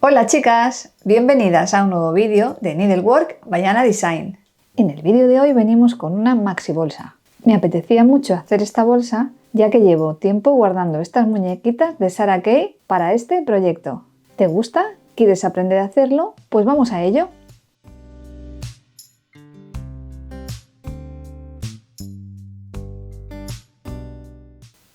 Hola chicas, bienvenidas a un nuevo vídeo de Needlework by Anna Design. En el vídeo de hoy venimos con una maxi bolsa. Me apetecía mucho hacer esta bolsa ya que llevo tiempo guardando estas muñequitas de Sarah Kay para este proyecto. ¿Te gusta? ¿Quieres aprender a hacerlo? Pues vamos a ello.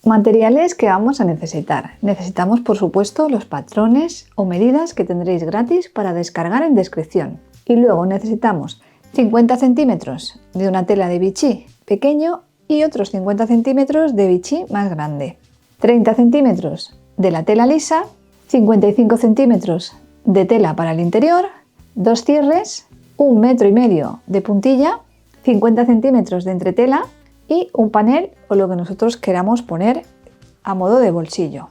Materiales que vamos a necesitar. Necesitamos por supuesto los patrones o medidas que tendréis gratis para descargar en descripción. Y luego necesitamos 50 centímetros de una tela de bichí pequeño y otros 50 centímetros de bichí más grande. 30 centímetros de la tela lisa, 55 centímetros de tela para el interior, 2 cierres, 1,5 metros de puntilla, 50 centímetros de entretela y un panel o lo que nosotros queramos poner a modo de bolsillo.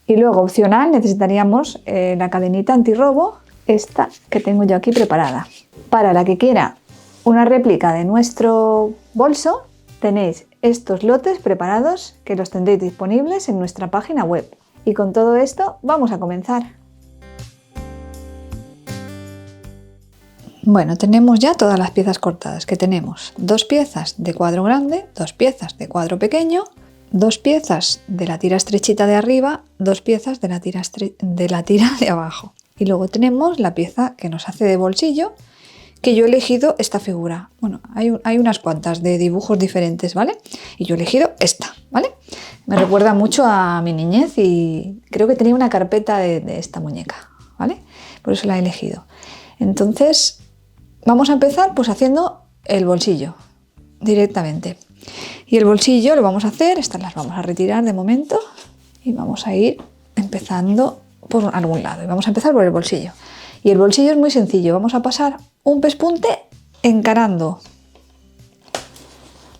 Y luego opcional necesitaríamos la cadenita antirrobo, esta que tengo yo aquí preparada. Para la que quiera una réplica de nuestro bolso tenéis estos lotes preparados que los tendréis disponibles en nuestra página web. Y con todo esto vamos a comenzar. Bueno, tenemos ya todas las piezas cortadas, que tenemos 2 piezas de cuadro grande, 2 piezas de cuadro pequeño, 2 piezas de la tira estrechita de arriba, 2 piezas de la tira de abajo. Y luego tenemos la pieza que nos hace de bolsillo, que yo he elegido esta figura. Bueno, hay unas cuantas de dibujos diferentes, ¿vale? Y yo he elegido esta, ¿vale? Me recuerda mucho a mi niñez y creo que tenía una carpeta de esta muñeca, ¿vale? Por eso la he elegido. Entonces vamos a empezar pues haciendo el bolsillo directamente. Y el bolsillo lo vamos a hacer, estas las vamos a retirar de momento y vamos a ir empezando por algún lado. Y vamos a empezar por el bolsillo. Y el bolsillo es muy sencillo, vamos a pasar un pespunte encarando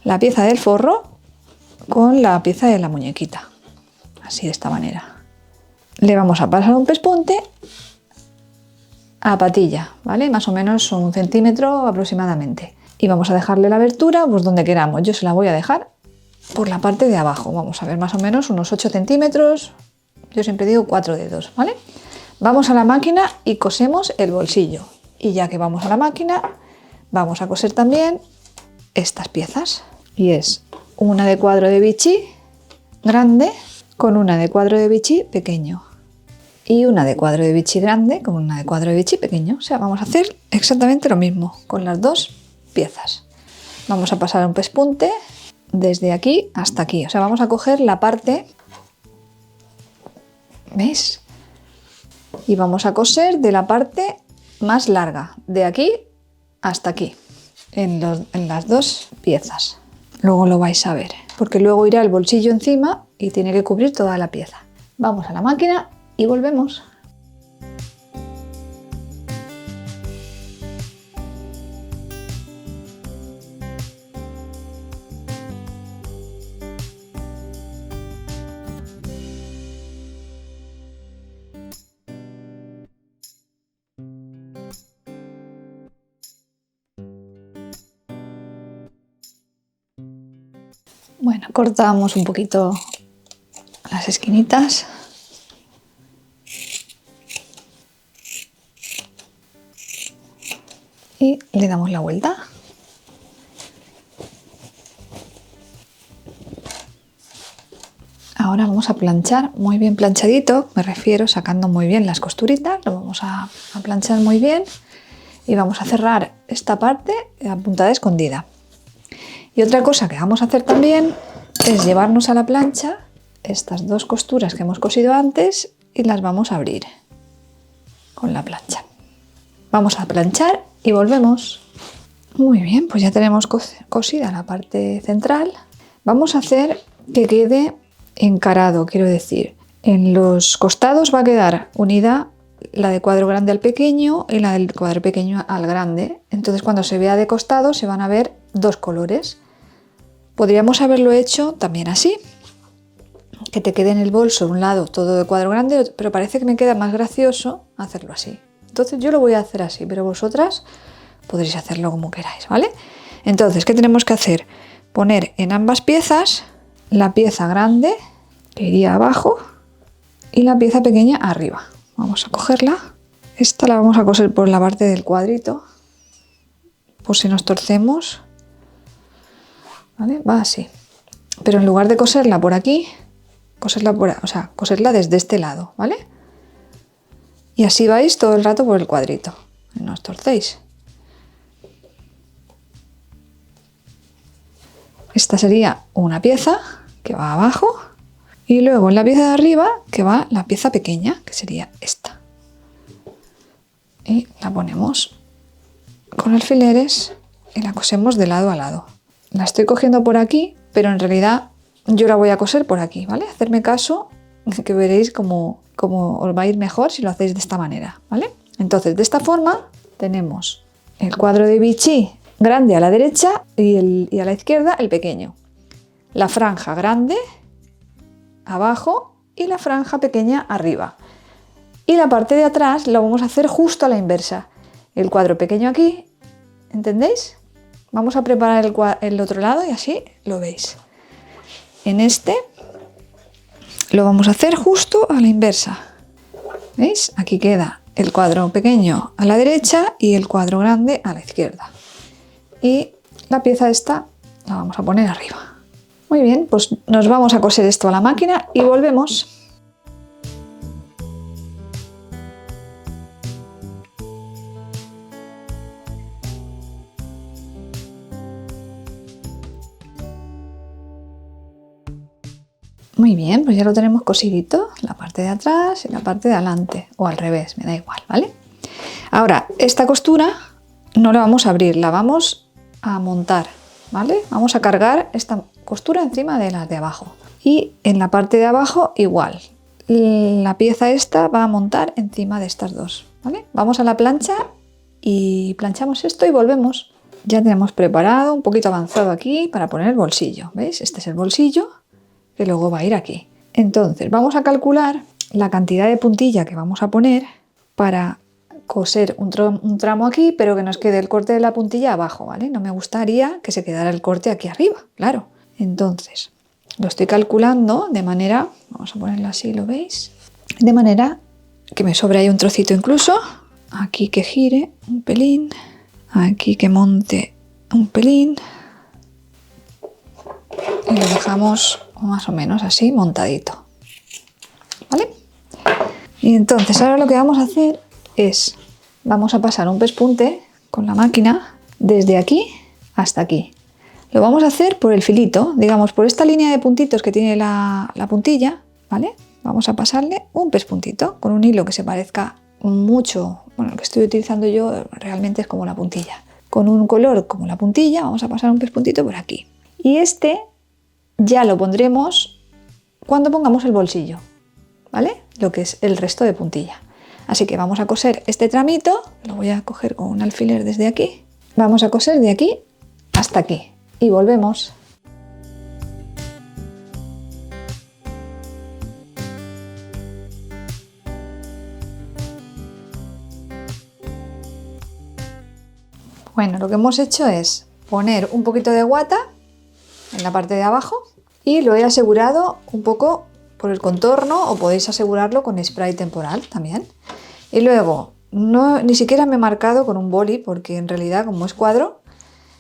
la pieza del forro con la pieza de la muñequita. Así, de esta manera. Le vamos a pasar un pespunte a patilla, ¿vale? Más o menos 1 centímetro aproximadamente. Y vamos a dejarle la abertura pues donde queramos. Yo se la voy a dejar por la parte de abajo. Vamos a ver, más o menos unos 8 centímetros. Yo siempre digo 4 dedos, ¿vale? Vamos a la máquina y cosemos el bolsillo. Y ya que vamos a la máquina, vamos a coser también estas piezas. Y es una de cuadro de bichí grande con una de cuadro de bichí pequeño. Y una de cuadro de bichí grande con una de cuadro de bichí pequeño. O sea, vamos a hacer exactamente lo mismo con las dos piezas. Vamos a pasar un pespunte desde aquí hasta aquí. O sea, vamos a coger la parte, ¿veis? Y vamos a coser de la parte más larga, de aquí hasta aquí, en las dos piezas. Luego lo vais a ver, porque luego irá el bolsillo encima y tiene que cubrir toda la pieza. Vamos a la máquina y volvemos. Bueno, cortamos un poquito las esquinitas. Y le damos la vuelta. Ahora vamos a planchar muy bien planchadito, me refiero sacando muy bien las costuritas, lo vamos a planchar muy bien y vamos a cerrar esta parte a puntada escondida. Y otra cosa que vamos a hacer también es llevarnos a la plancha estas 2 costuras que hemos cosido antes y las vamos a abrir con la plancha. Vamos a planchar y volvemos. Muy bien, pues ya tenemos cosida la parte central. Vamos a hacer que quede encarado, quiero decir. En los costados va a quedar unida la de cuadro grande al pequeño y la del cuadro pequeño al grande. Entonces cuando se vea de costado se van a ver 2 colores. Podríamos haberlo hecho también así, que te quede en el bolso un lado todo de cuadro grande, pero parece que me queda más gracioso hacerlo así. Entonces yo lo voy a hacer así, pero vosotras podréis hacerlo como queráis, ¿vale? Entonces, ¿qué tenemos que hacer? Poner en ambas piezas la pieza grande, que iría abajo, y la pieza pequeña arriba. Vamos a cogerla Esta la vamos a coser por la parte del cuadrito, por si nos torcemos, ¿vale? Va así. Pero en lugar de coserla por aquí, coserla desde este lado, ¿vale? Y así vais todo el rato por el cuadrito, no os torcéis. Esta sería una pieza que va abajo y luego en la pieza de arriba que va la pieza pequeña, que sería esta. Y la ponemos con alfileres y la cosemos de lado a lado. La estoy cogiendo por aquí, pero en realidad yo la voy a coser por aquí, ¿vale? Hacerme caso, que veréis cómo os va a ir mejor si lo hacéis de esta manera, ¿vale? Entonces, de esta forma tenemos el cuadro de Vichy grande a la derecha y a la izquierda el pequeño. La franja grande abajo y la franja pequeña arriba. Y la parte de atrás lo vamos a hacer justo a la inversa. El cuadro pequeño aquí, ¿entendéis? Vamos a preparar el otro lado y así lo veis. En este lo vamos a hacer justo a la inversa. ¿Veis? Aquí queda el cuadro pequeño a la derecha y el cuadro grande a la izquierda. Y la pieza esta la vamos a poner arriba. Muy bien, pues nos vamos a coser esto a la máquina y volvemos. Muy bien, pues ya lo tenemos cosidito, la parte de atrás y la parte de adelante, o al revés, me da igual, ¿vale? Ahora, esta costura no la vamos a abrir, la vamos a montar, ¿vale? Vamos a cargar esta costura encima de las de abajo. Y en la parte de abajo igual, la pieza esta va a montar encima de estas dos, ¿vale? Vamos a la plancha y planchamos esto y volvemos. Ya tenemos preparado, un poquito avanzado aquí para poner el bolsillo, ¿veis? Este es el bolsillo que luego va a ir aquí. Entonces vamos a calcular la cantidad de puntilla que vamos a poner para coser un tramo aquí, pero que nos quede el corte de la puntilla abajo, ¿vale? No me gustaría que se quedara el corte aquí arriba, claro. Entonces lo estoy calculando de manera, vamos a ponerlo así, ¿lo veis? De manera que me sobre ahí un trocito incluso, aquí que gire un pelín, aquí que monte un pelín y lo dejamos más o menos así montadito, ¿vale? Y entonces ahora lo que vamos a hacer es, vamos a pasar un pespunte con la máquina desde aquí hasta aquí. Lo vamos a hacer por el filito, digamos por esta línea de puntitos que tiene la puntilla, ¿vale? Vamos a pasarle un pespuntito con un hilo que se parezca mucho, bueno, el que estoy utilizando yo realmente es como la puntilla. Con un color como la puntilla vamos a pasar un pespuntito por aquí. Y este ya lo pondremos cuando pongamos el bolsillo, ¿vale? Lo que es el resto de puntilla. Así que vamos a coser este tramito, lo voy a coger con un alfiler desde aquí. Vamos a coser de aquí hasta aquí y volvemos. Bueno, lo que hemos hecho es poner un poquito de guata en la parte de abajo y lo he asegurado un poco por el contorno o podéis asegurarlo con spray temporal también. Y luego ni siquiera me he marcado con un boli porque en realidad como es cuadro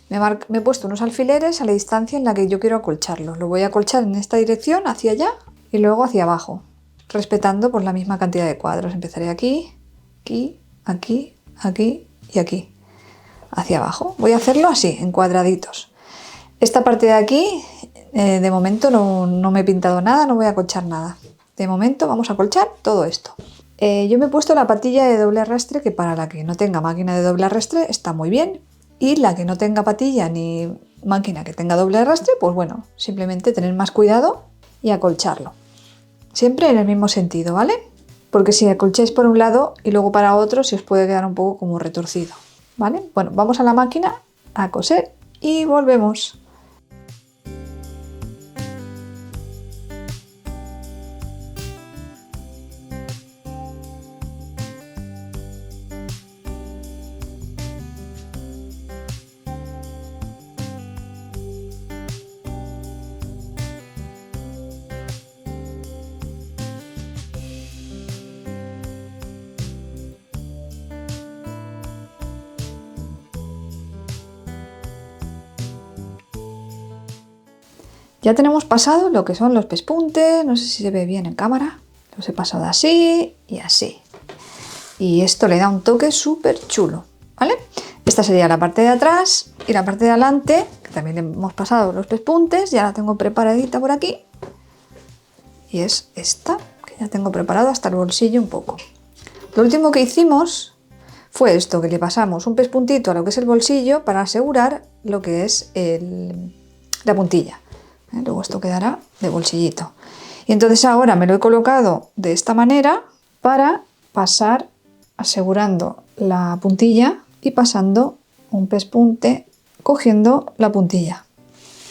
me he puesto unos alfileres a la distancia en la que yo quiero acolcharlo. Lo voy a acolchar en esta dirección hacia allá y luego hacia abajo, respetando por la misma cantidad de cuadros. Empezaré aquí, aquí, aquí, aquí y aquí, hacia abajo. Voy a hacerlo así, en cuadraditos. Esta parte de aquí, de momento no me he pintado nada, no voy a acolchar nada. De momento vamos a acolchar todo esto. Yo me he puesto la patilla de doble arrastre, que para la que no tenga máquina de doble arrastre está muy bien. Y la que no tenga patilla ni máquina que tenga doble arrastre, pues bueno, simplemente tener más cuidado y acolcharlo. Siempre en el mismo sentido, ¿vale? Porque si acolcháis por un lado y luego para otro, se os puede quedar un poco como retorcido, ¿vale? Bueno, vamos a la máquina a coser y volvemos. Ya tenemos pasado lo que son los pespuntes, no sé si se ve bien en cámara. Los he pasado así y así. Y esto le da un toque súper chulo, ¿vale? Esta sería la parte de atrás y la parte de adelante, que también le hemos pasado los pespuntes, ya la tengo preparadita por aquí. Y es esta, que ya tengo preparado hasta el bolsillo un poco. Lo último que hicimos fue esto, que le pasamos un pespuntito a lo que es el bolsillo para asegurar lo que es la puntilla. Luego esto quedará de bolsillito. Y entonces ahora me lo he colocado de esta manera para pasar asegurando la puntilla y pasando un pespunte cogiendo la puntilla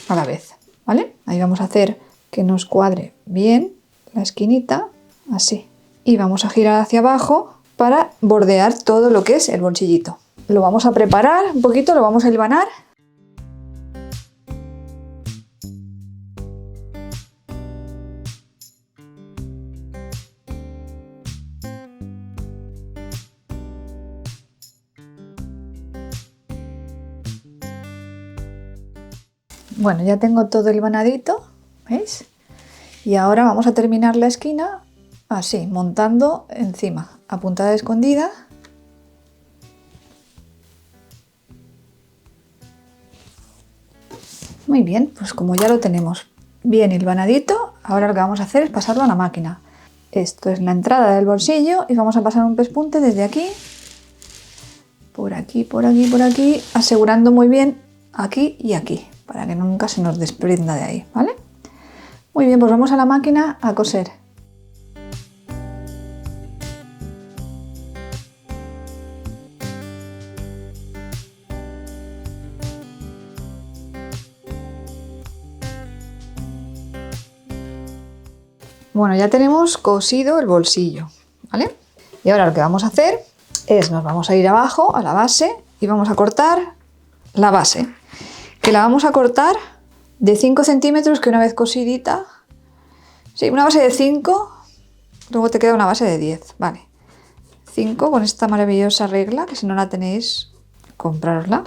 a la vez, ¿vale? Ahí vamos a hacer que nos cuadre bien la esquinita, así. Y vamos a girar hacia abajo para bordear todo lo que es el bolsillito. Lo vamos a preparar un poquito, lo vamos a hilvanar. Bueno, ya tengo todo hilvanadito, ¿veis? Y ahora vamos a terminar la esquina así, montando encima, a puntada escondida. Muy bien, pues como ya lo tenemos bien hilvanadito, ahora lo que vamos a hacer es pasarlo a la máquina. Esto es la entrada del bolsillo y vamos a pasar un pespunte desde aquí, por aquí, por aquí, por aquí, asegurando muy bien aquí y aquí, para que nunca se nos desprenda de ahí, ¿vale? Muy bien, pues vamos a la máquina a coser. Bueno, ya tenemos cosido el bolsillo, ¿vale? Y ahora lo que vamos a hacer es, nos vamos a ir abajo a la base y vamos a cortar la base, que la vamos a cortar de 5 centímetros, que una vez cosidita, sí, una base de 5, luego te queda una base de 10, vale. 5 con esta maravillosa regla, que si no la tenéis, comprárosla.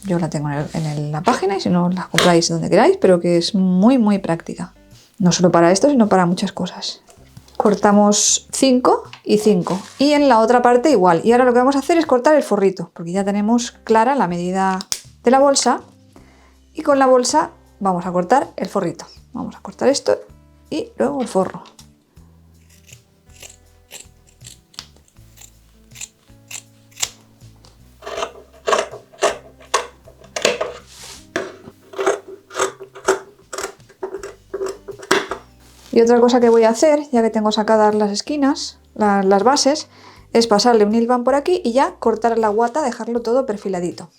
Yo la tengo en la página y si no, la compráis donde queráis, pero que es muy, muy práctica. No solo para esto, sino para muchas cosas. Cortamos 5 y 5. Y en la otra parte igual. Y ahora lo que vamos a hacer es cortar el forrito, porque ya tenemos clara la medida de la bolsa. Y con la bolsa vamos a cortar el forrito. Vamos a cortar esto y luego el forro. Y otra cosa que voy a hacer, ya que tengo sacadas las esquinas, las bases, es pasarle un hilván por aquí y ya cortar la guata, dejarlo todo perfiladito.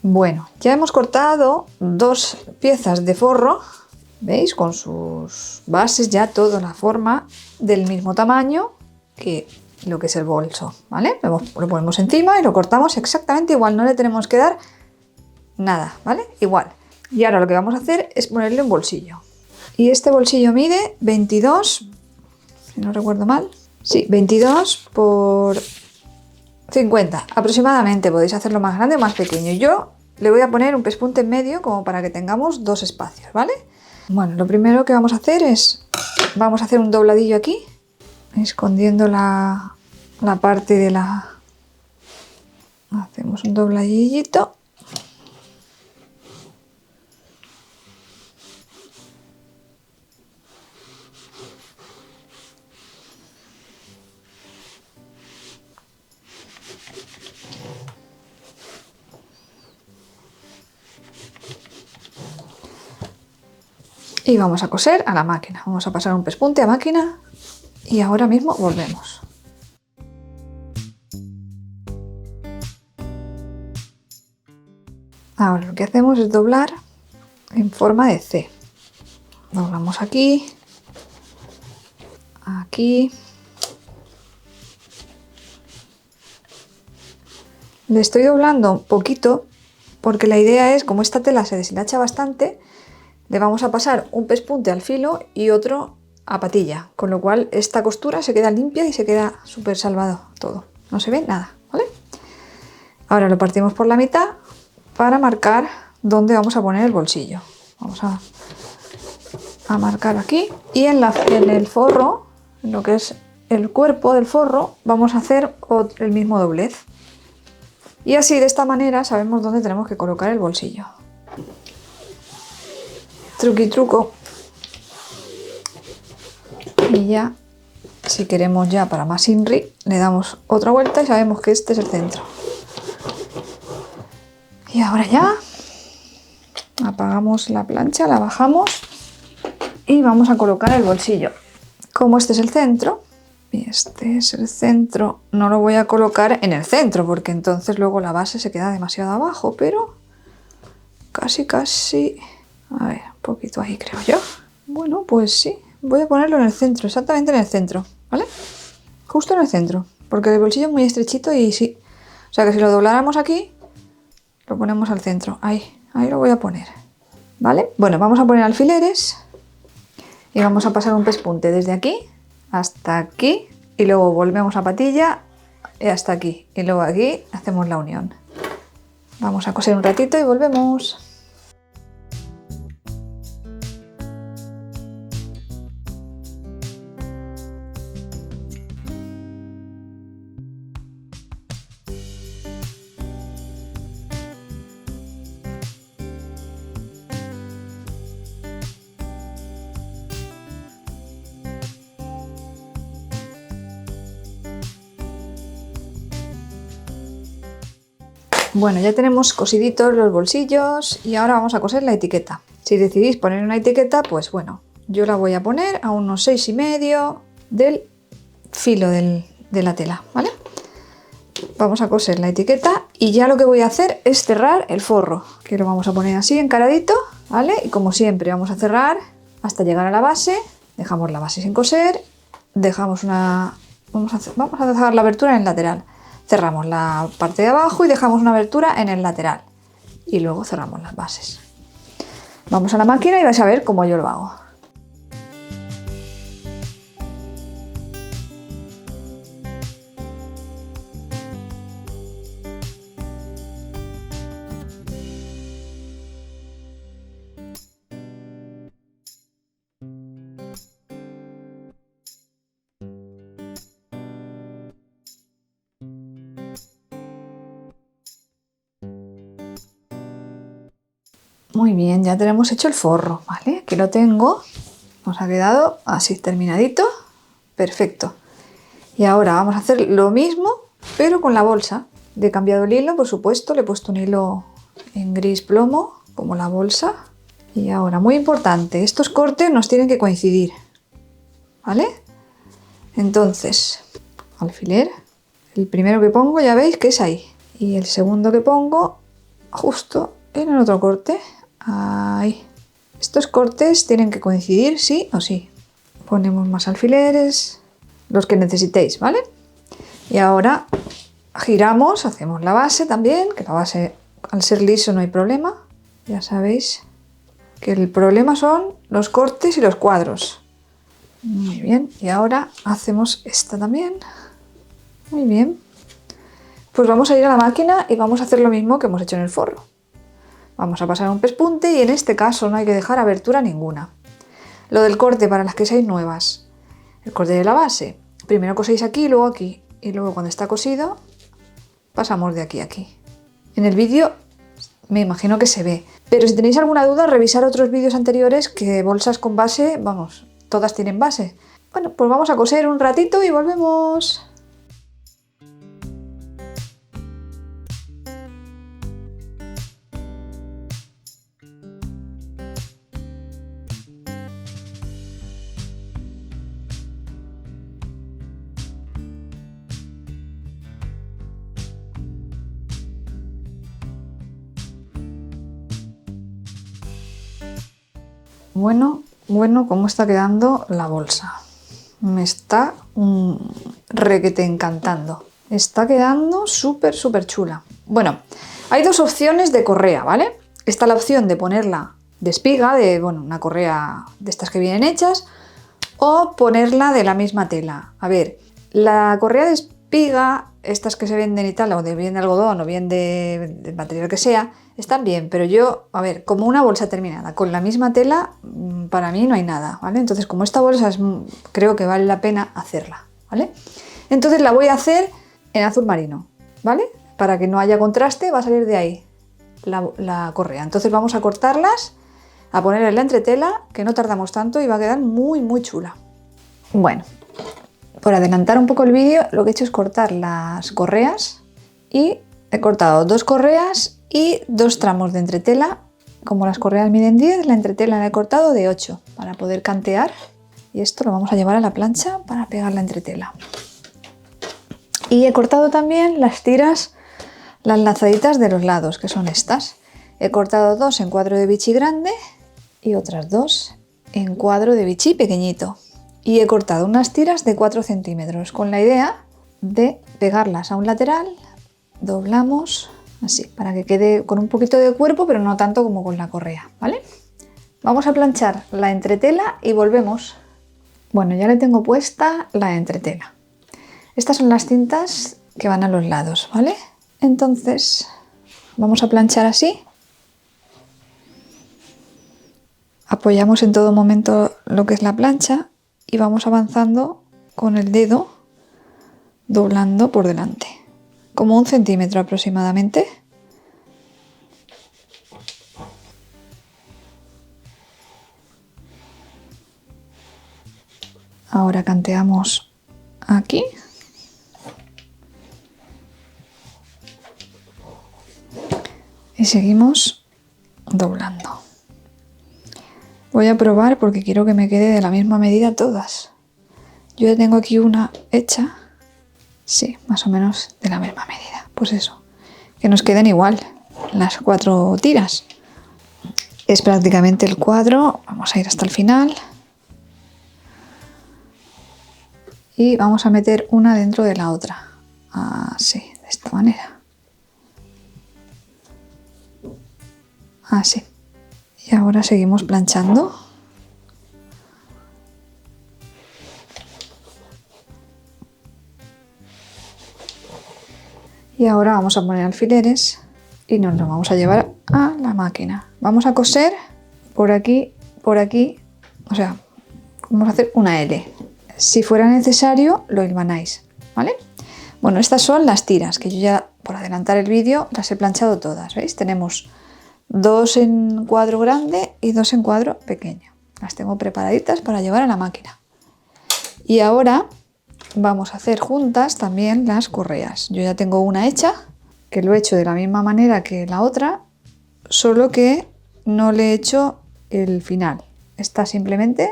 Bueno, ya hemos cortado 2 piezas de forro, ¿veis? Con sus bases ya toda la forma del mismo tamaño que lo que es el bolso, ¿vale? Lo ponemos encima y lo cortamos exactamente igual, no le tenemos que dar nada, ¿vale? Igual. Y ahora lo que vamos a hacer es ponerle un bolsillo. Y este bolsillo mide 22, si no recuerdo mal, sí, 22 por 50 aproximadamente. Podéis hacerlo más grande o más pequeño. Yo le voy a poner un pespunte en medio como para que tengamos 2 espacios, ¿vale? Bueno, lo primero que vamos a hacer es, vamos a hacer un dobladillo aquí, escondiendo la parte de la... Hacemos un dobladillito. Y vamos a coser a la máquina. Vamos a pasar un pespunte a máquina y ahora mismo volvemos. Ahora lo que hacemos es doblar en forma de C. Doblamos aquí, aquí. Le estoy doblando un poquito porque la idea es, como esta tela se deshilacha bastante, le vamos a pasar un pespunte al filo y otro a patilla, con lo cual esta costura se queda limpia y se queda súper salvado todo. No se ve nada, ¿vale? Ahora lo partimos por la mitad para marcar dónde vamos a poner el bolsillo. Vamos a marcar aquí y en el forro, en lo que es el cuerpo del forro, vamos a hacer el mismo doblez. Y así de esta manera sabemos dónde tenemos que colocar el bolsillo. Truqui truco. Y ya, si queremos ya para más inri, le damos otra vuelta y sabemos que este es el centro. Y ahora ya apagamos la plancha, la bajamos y vamos a colocar el bolsillo. Como este es el centro, y este es el centro, no lo voy a colocar en el centro porque entonces luego la base se queda demasiado abajo, pero casi, a ver, un poquito ahí creo yo. Bueno, pues sí, voy a ponerlo en el centro, exactamente en el centro, ¿vale? Justo en el centro, porque el bolsillo es muy estrechito y sí. O sea que si lo dobláramos aquí, lo ponemos al centro, ahí lo voy a poner, ¿vale? Bueno, vamos a poner alfileres y vamos a pasar un pespunte desde aquí hasta aquí y luego volvemos a patilla y hasta aquí y luego aquí hacemos la unión. Vamos a coser un ratito y volvemos. Bueno, ya tenemos cosiditos los bolsillos y ahora vamos a coser la etiqueta. Si decidís poner una etiqueta, pues bueno, yo la voy a poner a unos 6,5 del filo de la tela, ¿vale? Vamos a coser la etiqueta y ya lo que voy a hacer es cerrar el forro, que lo vamos a poner así encaradito, ¿vale? Y como siempre vamos a cerrar hasta llegar a la base, dejamos la base sin coser, vamos a dejar la abertura en el lateral. Cerramos la parte de abajo y dejamos una abertura en el lateral. Y luego cerramos las bases. Vamos a la máquina y vais a ver cómo yo lo hago. Muy bien, ya tenemos hecho el forro, ¿vale? Aquí lo tengo, nos ha quedado así terminadito, perfecto. Y ahora vamos a hacer lo mismo, pero con la bolsa. Le he cambiado el hilo, por supuesto, le he puesto un hilo en gris plomo, como la bolsa. Y ahora, muy importante, estos cortes nos tienen que coincidir, ¿vale? Entonces, alfiler, el primero que pongo ya veis que es ahí. Y el segundo que pongo justo en el otro corte. Ahí. Estos cortes tienen que coincidir sí o sí. Ponemos más alfileres, los que necesitéis, ¿vale? Y ahora giramos, hacemos la base también, que la base al ser liso no hay problema. Ya sabéis que el problema son los cortes y los cuadros. Muy bien, y ahora hacemos esta también. Muy bien. Pues vamos a ir a la máquina y vamos a hacer lo mismo que hemos hecho en el forro. Vamos a pasar un pespunte y en este caso no hay que dejar abertura ninguna. Lo del corte para las que seáis nuevas. El corte de la base. Primero coséis aquí y luego aquí. Y luego cuando está cosido, pasamos de aquí a aquí. En el vídeo me imagino que se ve. Pero si tenéis alguna duda, revisar otros vídeos anteriores que bolsas con base, vamos, todas tienen base. Bueno, pues vamos a coser un ratito y volvemos. Bueno, cómo está quedando la bolsa. Me está requete encantando. Está quedando súper chula. Bueno, hay dos opciones de correa, ¿vale? Está la opción de ponerla de espiga, una correa de estas que vienen hechas, o ponerla de la misma tela. A ver, la correa de espiga, estas que se venden y tal, o de bien de algodón o bien de material que sea, están bien, pero yo, a ver, como una bolsa terminada con la misma tela, para mí no hay nada, ¿vale? Entonces, como esta bolsa creo que vale la pena hacerla, ¿vale? Entonces la voy a hacer en azul marino, ¿vale? Para que no haya contraste, va a salir de ahí la correa. Entonces vamos a cortarlas, a ponerle la entretela, que no tardamos tanto y va a quedar muy, muy chula. Bueno, por adelantar un poco el vídeo, lo que he hecho es cortar las correas y he cortado 2 correas y 2 tramos de entretela. Como las correas miden 10, la entretela la he cortado de 8 para poder cantear, y esto lo vamos a llevar a la plancha para pegar la entretela. Y he cortado también las tiras, las lazaditas de los lados, que son estas. He cortado 2 en cuadro de bichi grande y otras 2 en cuadro de bichi pequeñito. Y he cortado unas tiras de 4 centímetros con la idea de pegarlas a un lateral. Doblamos así para que quede con un poquito de cuerpo, pero no tanto como con la correa, ¿vale? Vamos a planchar la entretela y volvemos. Bueno, ya le tengo puesta la entretela. Estas son las cintas que van a los lados, ¿vale? Entonces vamos a planchar así. Apoyamos en todo momento lo que es la plancha y vamos avanzando con el dedo, doblando por delante, como 1 centímetro aproximadamente. Ahora canteamos aquí. Y seguimos doblando. Voy a probar porque quiero que me quede de la misma medida todas. Yo ya tengo aquí una hecha. Sí, más o menos de la misma medida. Pues eso, que nos queden igual las 4 tiras. Es prácticamente el cuadro. Vamos a ir hasta el final. Y vamos a meter una dentro de la otra. Así, de esta manera. Así. Y ahora seguimos planchando. Y ahora vamos a poner alfileres y nos lo vamos a llevar a la máquina. Vamos a coser por aquí, o sea, vamos a hacer una L. Si fuera necesario, lo hilvanáis, ¿vale? Bueno, estas son las tiras, que yo ya, por adelantar el vídeo, las he planchado todas, ¿veis? Tenemos 2 en cuadro grande y 2 en cuadro pequeño. Las tengo preparaditas para llevar a la máquina. Y ahora vamos a hacer juntas también las correas. Yo ya tengo una hecha, que lo he hecho de la misma manera que la otra, solo que no le he hecho el final. Está simplemente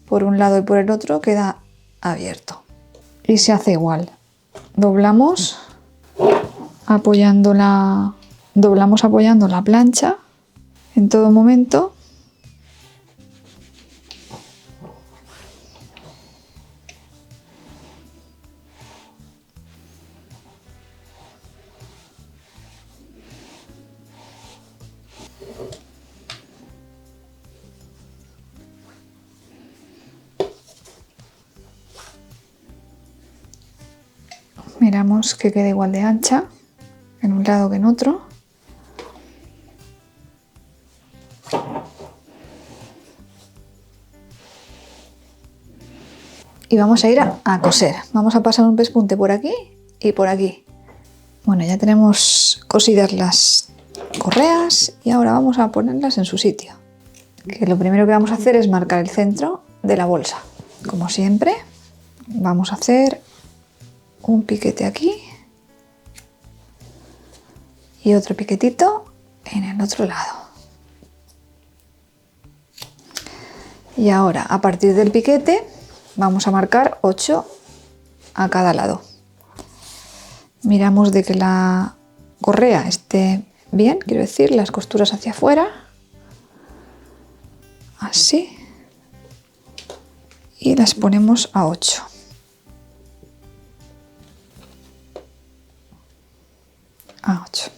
por un lado y por el otro queda abierto. Y se hace igual. Doblamos apoyando la plancha en todo momento. Miramos que quede igual de ancha en un lado que en otro. Y vamos a ir a coser. Vamos a pasar un pespunte por aquí y por aquí. Bueno, ya tenemos cosidas las correas y ahora vamos a ponerlas en su sitio. Que lo primero que vamos a hacer es marcar el centro de la bolsa. Como siempre, vamos a hacer un piquete aquí y otro piquetito en el otro lado. Y ahora, a partir del piquete, vamos a marcar 8 a cada lado. Miramos de que la correa esté bien, quiero decir, las costuras hacia afuera. Así. Y las ponemos a 8. A 8.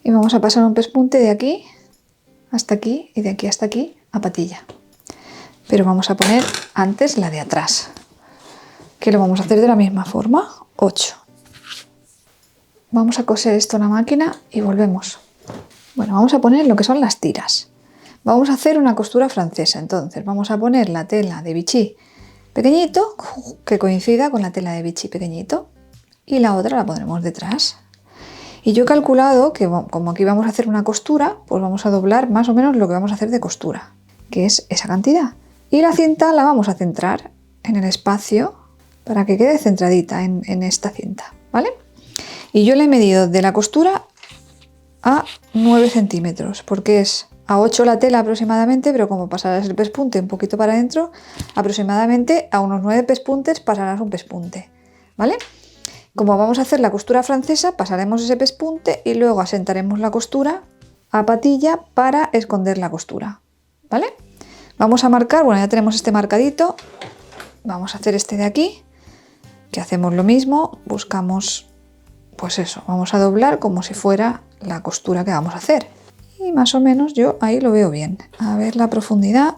Y vamos a pasar un pespunte de aquí hasta aquí y de aquí hasta aquí a patilla. pero vamos a poner antes la de atrás, que lo vamos a hacer de la misma forma, 8. Vamos a coser esto en la máquina y volvemos. Bueno, vamos a poner lo que son las tiras. Vamos a hacer una costura francesa, entonces vamos a poner la tela de Vichy pequeñito, que coincida con la tela de Vichy pequeñito, y la otra la pondremos detrás. Y yo he calculado que como aquí vamos a hacer una costura, pues vamos a doblar más o menos lo que vamos a hacer de costura, que es esa cantidad. Y la cinta la vamos a centrar en el espacio para que quede centradita en esta cinta, ¿vale? Y yo le he medido de la costura a 9 centímetros, porque es a 8 la tela aproximadamente, pero como pasarás el pespunte un poquito para adentro, aproximadamente a unos 9 pespuntes pasarás un pespunte, ¿vale? Como vamos a hacer la costura francesa, pasaremos ese pespunte y luego asentaremos la costura a patilla para esconder la costura, ¿vale? Vamos a marcar, bueno, ya tenemos este marcadito, vamos a hacer este de aquí, que hacemos lo mismo, buscamos, pues eso, vamos a doblar como si fuera la costura que vamos a hacer. Y más o menos yo ahí lo veo bien. A ver la profundidad,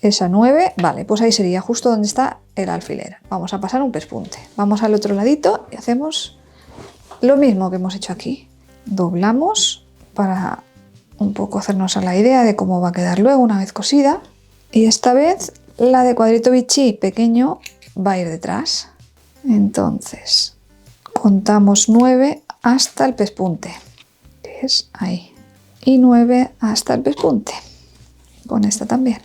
esa 9, vale, pues ahí sería justo donde está el alfiler. Vamos a pasar un pespunte. Vamos al otro ladito y hacemos lo mismo que hemos hecho aquí. Doblamos para un poco hacernos a la idea de cómo va a quedar luego una vez cosida. Y esta vez la de cuadrito Vichy pequeño va a ir detrás. Entonces contamos 9 hasta el pespunte, que es ahí. Y 9 hasta el pespunte, con esta también.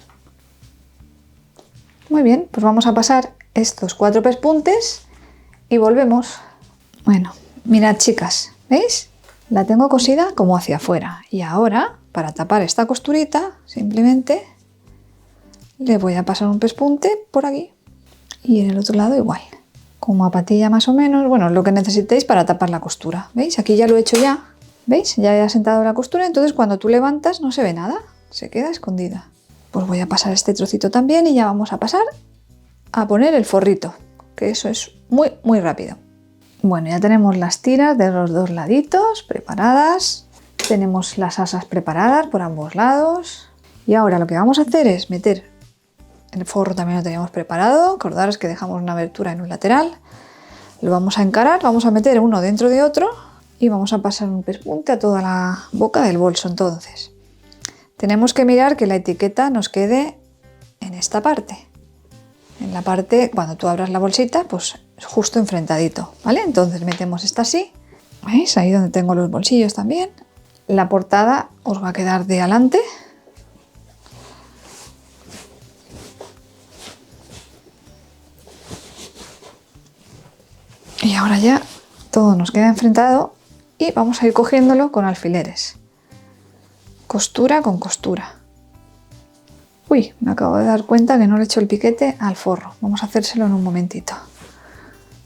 Muy bien, pues vamos a pasar estos 4 pespuntes y volvemos. Bueno, mirad chicas, ¿veis? La tengo cosida como hacia afuera y ahora para tapar esta costurita simplemente le voy a pasar un pespunte por aquí y en el otro lado igual, como a patilla más o menos, bueno, lo que necesitéis para tapar la costura. ¿Veis? Aquí ya lo he hecho ya. ¿Veis? Ya he asentado la costura, entonces cuando tú levantas no se ve nada, se queda escondida. Pues voy a pasar este trocito también y ya vamos a pasar a poner el forrito, que eso es muy rápido. Bueno, ya tenemos las tiras de los dos laditos preparadas, tenemos las asas preparadas por ambos lados y ahora lo que vamos a hacer es meter el forro, también lo teníamos preparado, acordaros que dejamos una abertura en un lateral, lo vamos a encarar, vamos a meter uno dentro de otro y vamos a pasar un pespunte a toda la boca del bolso. Entonces tenemos que mirar que la etiqueta nos quede en esta parte, en la parte cuando tú abras la bolsita, pues justo enfrentadito, ¿vale? Entonces metemos esta así, ¿veis? Ahí donde tengo los bolsillos también. La portada os va a quedar de adelante. Y ahora ya todo nos queda enfrentado y vamos a ir cogiéndolo con alfileres. Costura con costura. Uy, me acabo de dar cuenta que no le he hecho el piquete al forro. Vamos a hacérselo en un momentito.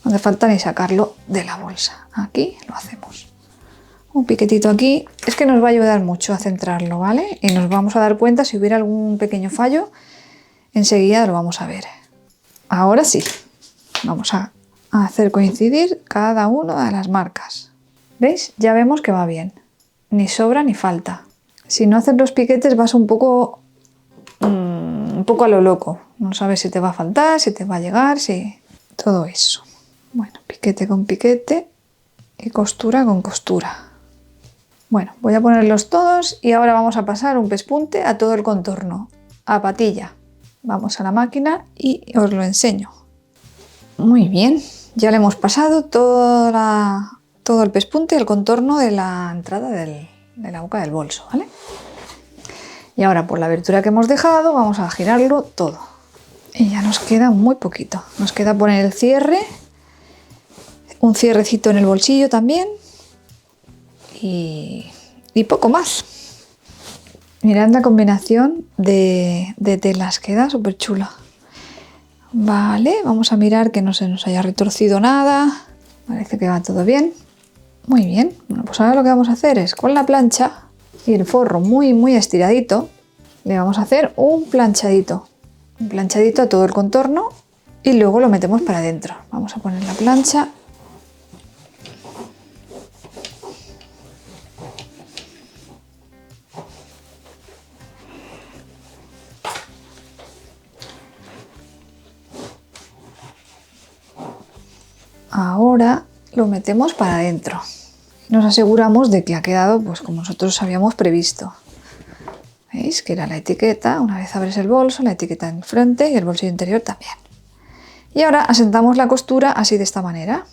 No hace falta ni sacarlo de la bolsa. Aquí lo hacemos. Un piquetito aquí. Es que nos va a ayudar mucho a centrarlo, ¿vale? Y nos vamos a dar cuenta si hubiera algún pequeño fallo. Enseguida lo vamos a ver. Ahora sí. Vamos a hacer coincidir cada una de las marcas. ¿Veis? Ya vemos que va bien. Ni sobra ni falta. Si no haces los piquetes vas un poco a lo loco. No sabes si te va a faltar, si te va a llegar, si... todo eso. Bueno, piquete con piquete y costura con costura. Bueno, voy a ponerlos todos y ahora vamos a pasar un pespunte a todo el contorno, a patilla. Vamos a la máquina y os lo enseño. Muy bien, ya le hemos pasado todo el pespunte, el contorno de la entrada de la boca del bolso, ¿vale? Y ahora por la abertura que hemos dejado vamos a girarlo todo. Y ya nos queda muy poquito. Nos queda poner el cierre, un cierrecito en el bolsillo también y poco más. Mirad la combinación de telas, queda súper chula. Vale, vamos a mirar que no se nos haya retorcido nada. Parece que va todo bien. Muy bien, bueno, pues ahora lo que vamos a hacer es con la plancha y el forro muy estiradito, le vamos a hacer un planchadito a todo el contorno y luego lo metemos para adentro. Vamos a poner la plancha. Ahora lo metemos para adentro. Nos aseguramos de que ha quedado pues como nosotros habíamos previsto. ¿Veis? Que era la etiqueta, una vez abres el bolso, la etiqueta en el frente y el bolsillo interior también. Y ahora asentamos la costura así de esta manera.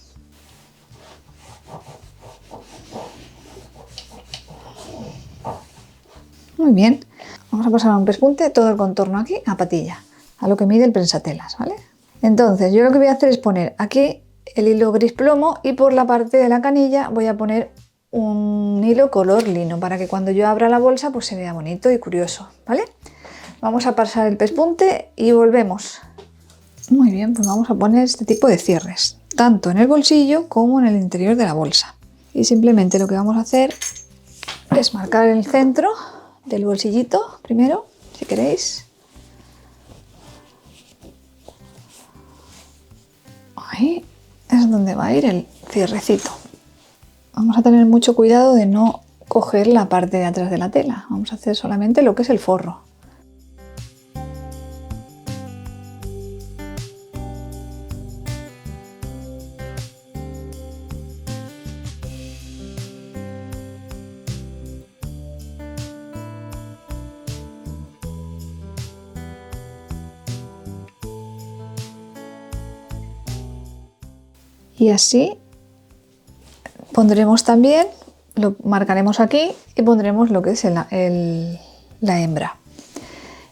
Muy bien. Vamos a pasar a un pespunte todo el contorno aquí a patilla, a lo que mide el prensatelas, ¿vale? Entonces yo lo que voy a hacer es poner aquí el hilo gris plomo y por la parte de la canilla voy a poner un hilo color lino para que cuando yo abra la bolsa pues se vea bonito y curioso, ¿vale? Vamos a pasar el pespunte y volvemos. Muy bien, pues vamos a poner este tipo de cierres, tanto en el bolsillo como en el interior de la bolsa. Y simplemente lo que vamos a hacer es marcar el centro del bolsillito primero, si queréis. Ahí es donde va a ir el cierrecito. Vamos a tener mucho cuidado de no coger la parte de atrás de la tela. Vamos a hacer solamente lo que es el forro. Y así pondremos también, lo marcaremos aquí y pondremos lo que es la hembra.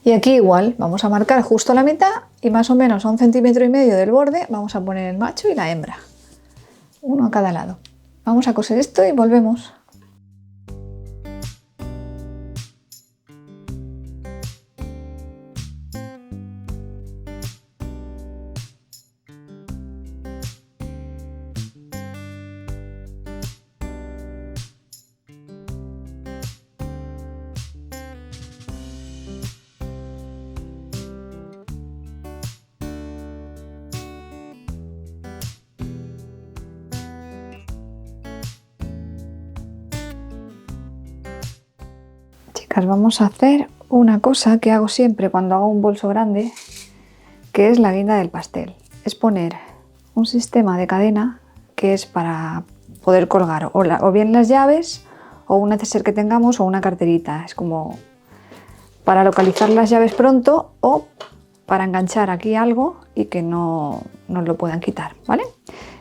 Y aquí igual, vamos a marcar justo la mitad y más o menos a 1,5 centímetros del borde vamos a poner el macho y la hembra. Uno a cada lado. Vamos a coser esto y volvemos. Vamos a hacer una cosa que hago siempre cuando hago un bolso grande, que es la guinda del pastel. Es poner un sistema de cadena que es para poder colgar o bien las llaves o un neceser que tengamos o una carterita. Es como para localizar las llaves pronto o para enganchar aquí algo y que no nos lo puedan quitar, ¿vale?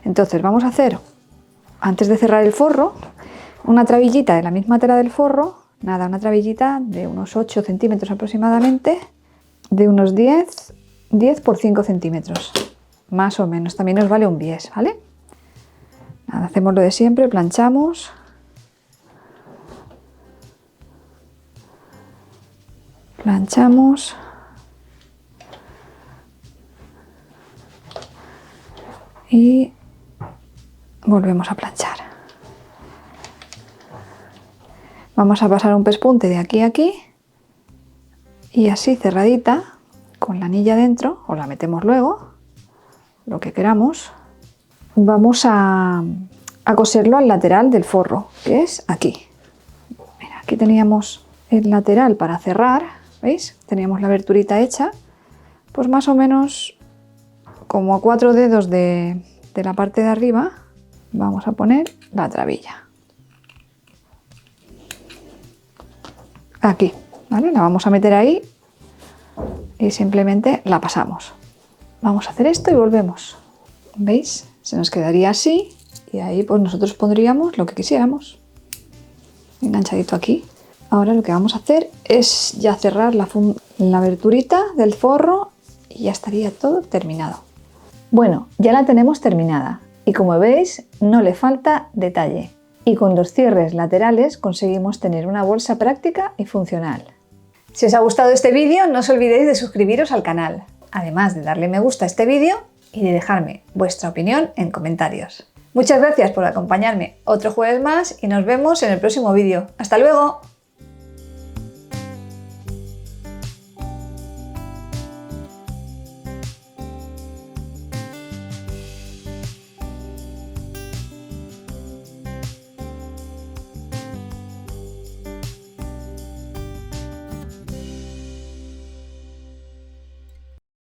Entonces vamos a hacer, antes de cerrar el forro, una trabillita de la misma tela del forro. Nada, una trabillita de unos 8 centímetros aproximadamente, de unos 10 por 5 centímetros, más o menos. También nos vale un bies, ¿vale? Nada, hacemos lo de siempre, planchamos. Planchamos. Y volvemos a planchar. Vamos a pasar un pespunte de aquí a aquí y así cerradita con la anilla dentro, o la metemos luego, lo que queramos. Vamos a coserlo al lateral del forro, que es aquí. Mira, aquí teníamos el lateral para cerrar, ¿veis? Teníamos la aberturita hecha, pues más o menos como a 4 dedos de la parte de arriba vamos a poner la trabilla. Aquí, ¿vale? La vamos a meter ahí y simplemente la pasamos. Vamos a hacer esto y volvemos. ¿Veis? Se nos quedaría así y ahí pues nosotros pondríamos lo que quisiéramos. Enganchadito aquí. Ahora lo que vamos a hacer es ya cerrar la aberturita del forro y ya estaría todo terminado. Bueno, ya la tenemos terminada y como veis no le falta detalle. Y con los cierres laterales conseguimos tener una bolsa práctica y funcional. Si os ha gustado este vídeo, no os olvidéis de suscribiros al canal, además de darle me gusta a este vídeo y de dejarme vuestra opinión en comentarios. Muchas gracias por acompañarme otro jueves más y nos vemos en el próximo vídeo. ¡Hasta luego!